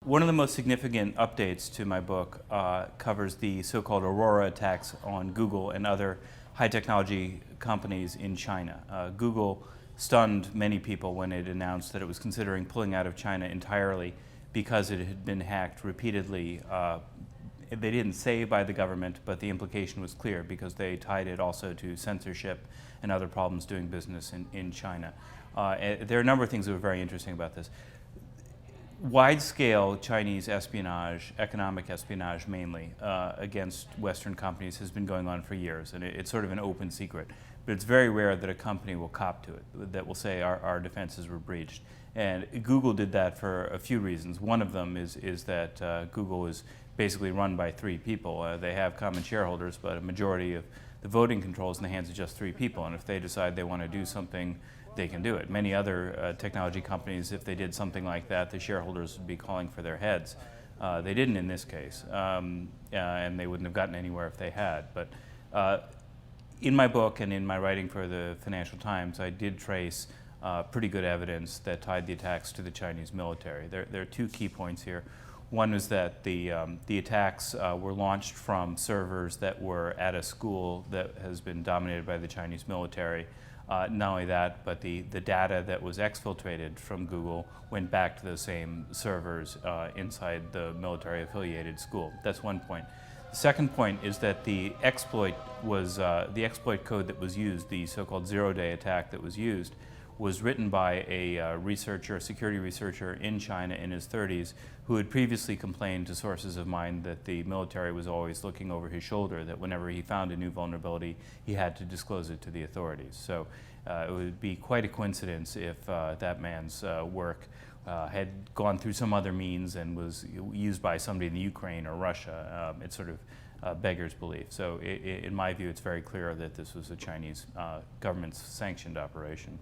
One of the most significant updates to my book covers the so-called Aurora attacks on Google and other high technology companies in China. Google stunned many people when it announced that it was considering pulling out of China entirely because it had been hacked repeatedly. They didn't say by the government, but the implication was clear because they tied it also to censorship and other problems doing business in China. There are a number of things that were very interesting about this. Wide-scale Chinese espionage, economic espionage mainly, against Western companies has been going on for years, and it's sort of an open secret. But it's very rare that a company will cop to it, that will say our defenses were breached. And Google did that for a few reasons. One of them is that Google is basically run by 3 people. They have common shareholders, but a majority of the voting control is in the hands of just 3 people. And if they decide they want to do something, they can do it. Many other technology companies, if they did something like that, the shareholders would be calling for their heads. They didn't in this case, and they wouldn't have gotten anywhere if they had. But in my book and in my writing for the Financial Times, I did trace pretty good evidence that tied the attacks to the Chinese military. There are 2 key points here. One was that the attacks were launched from servers that were at a school that has been dominated by the Chinese military. Not only that, but the data that was exfiltrated from Google went back to those same servers inside the military-affiliated school. That's one point. The second point is that the exploit code that was used, the so-called zero-day attack that was used, was written by a security researcher in China in his 30s who had previously complained to sources of mine that the military was always looking over his shoulder, that whenever he found a new vulnerability, he had to disclose it to the authorities. So it would be quite a coincidence if that man's work had gone through some other means and was used by somebody in the Ukraine or Russia. It sort of beggars belief. So in my view, it's very clear that this was a Chinese government-sanctioned operation.